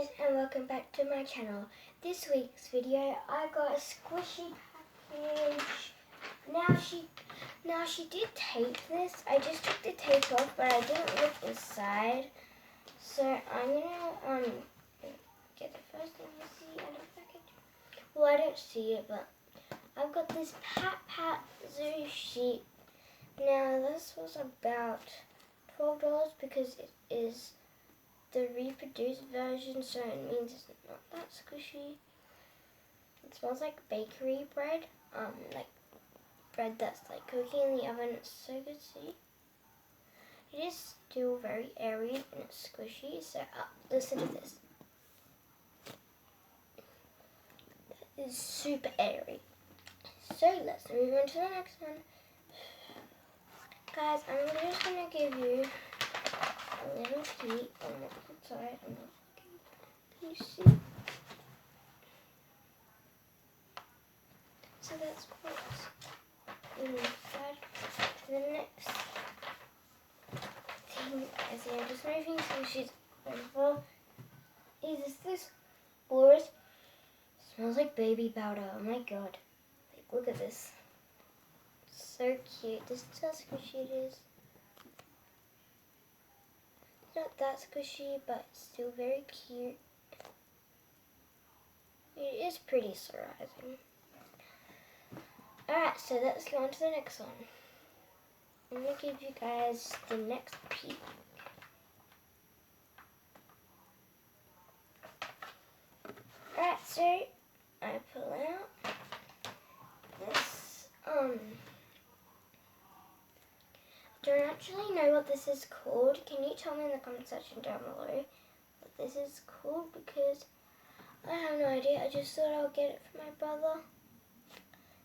guys, and welcome back to my channel. This week's video, I got a squishy package. Now she did tape this. I just took the tape off, but I didn't look inside. So I'm gonna get the first thing you see out of the package. Well, I don't see it, but I've got this Pat Zoo sheet. Now this was about $12 because it is the reproduced version, so it means it's not that squishy. It smells like bakery bread, like bread that's like cooking in the oven. It's so good to see. It is still very airy and it's squishy, so listen to this. That is super airy. So let's move on to the next one. Guys, I'm just going to give you a little peek on what's inside. I'm not looking. Can you see? So that's what's inside. The next thing is I'm just moving some sheets over. Is this Boris? Smells like baby powder. Oh my god. Like, look at this. So cute. This is how squishy it is. It's not that squishy, but it's still very cute. It is pretty surprising. Alright, so let's go on to the next one. I'm going to give you guys the next peek. Alright, so I pull out this, don't actually know what this is called. Can you tell me in the comment section down below what this is called? Because I have no idea. I just thought I'll get it for my brother.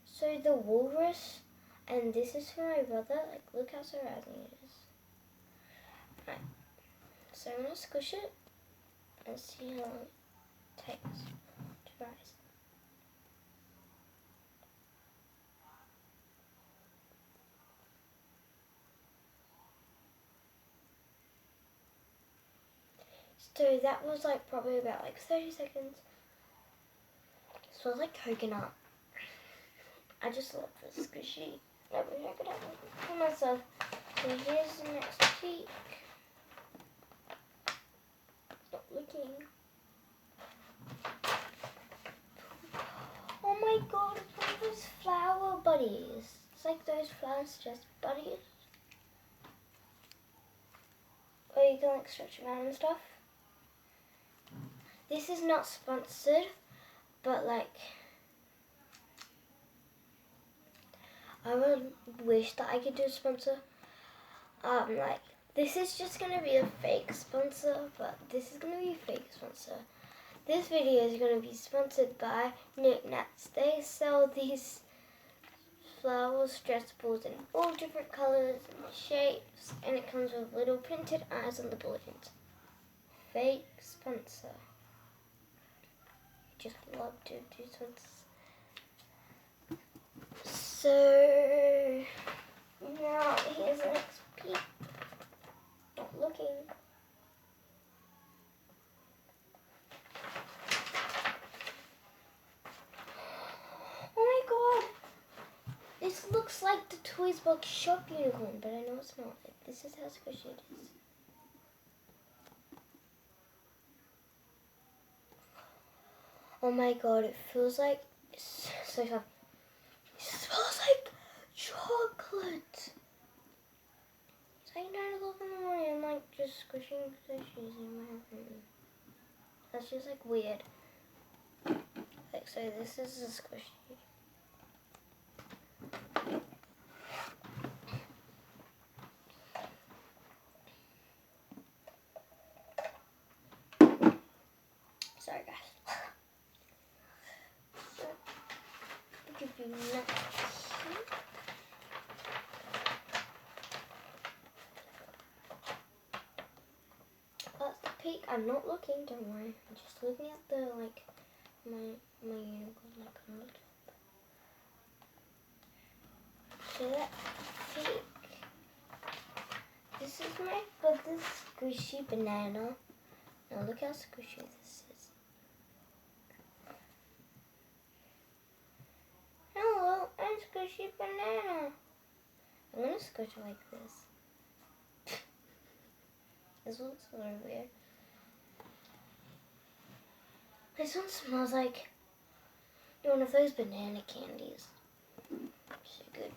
So the walrus, and this is for my brother. Like, look how surprising it is. Right. So I'm gonna squish it and see how long it takes to rise. So that was like probably about like 30 seconds. It smells like coconut. I just love this squishy. I wish I could have it for myself. So here's the next peek. It's not looking. Oh my god, it's one of those flower buddies. It's like those flowers, just buddies. Or you can like stretch them out and stuff. This is not sponsored, but like I would wish that I could do a sponsor. Like this is just gonna be a fake sponsor, but this is gonna be a fake sponsor. This video is gonna be sponsored by Knick Knacks. They sell these flower stress balls in all different colors and shapes, and it comes with little printed eyes on the buttons. Fake sponsor. Just love to do sponsors. So now here's the next peek. Not looking. Oh my god! This looks like the Toys Box Shop unicorn, but I know it's not. This is how squishy it is. Oh my god, it feels like it's so tough. It smells like chocolate. It's like 9 o'clock in the morning. I'm like just squishing squishies in my room. That's just like weird. Like, so this is a squishy. Sorry guys. So, I'll give you next. That's the peak. I'm not looking, don't worry. I'm just looking at the like my unicorn like on the top. So that peak. This is my brother's squishy banana. Now look how squishy this is. Hello, I'm Squishy Banana. I'm gonna squish it like this. This one's so weird. This one smells like one of those banana candies. So good.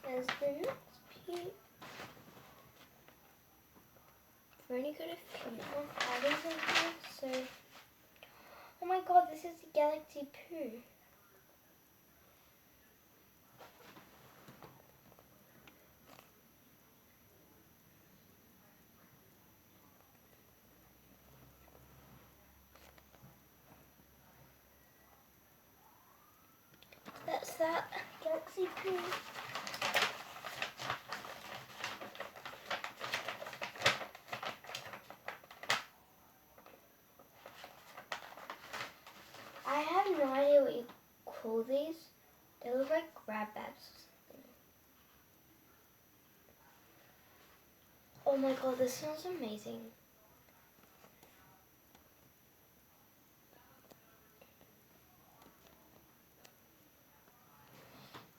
As the next piece, I've already got a few more items in here, so... Oh my god, this is the Galaxy Poo. That's that Galaxy Poo. I have no idea what you call these. They look like grab bags or something. Oh my god, this smells amazing.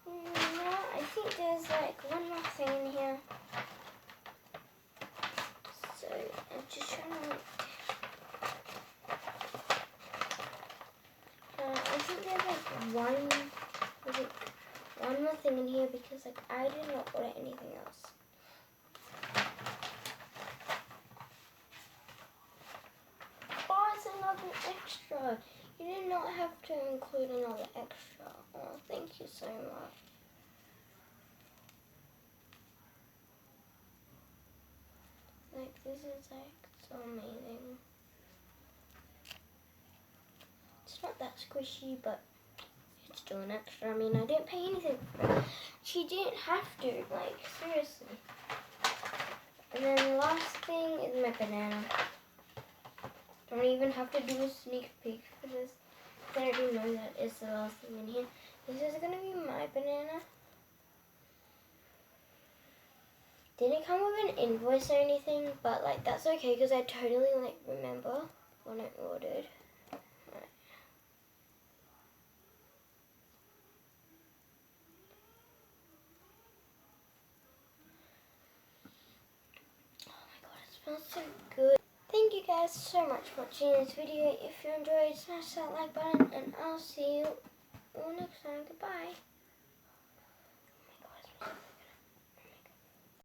I think there's like one more thing in here. So I'm just trying to I think there's like one more thing in here because like I did not order anything else. Oh, it's another extra. You did not have to include another extra. Oh, thank you so much. Like, this is like so amazing. It's not that squishy, but it's still an extra. I mean, I didn't pay anything for it. She didn't have to, like, seriously. And then the last thing is my banana. Don't even have to do a sneak peek for this. I already know that it's the last thing in here. This is gonna be my banana. Didn't come with an invoice or anything, but like that's okay because I totally like remember when I ordered. Right. Oh my god, it smells so good. Thank you guys so much for watching this video. If you enjoyed, smash that like button and I'll see you all next time. Goodbye.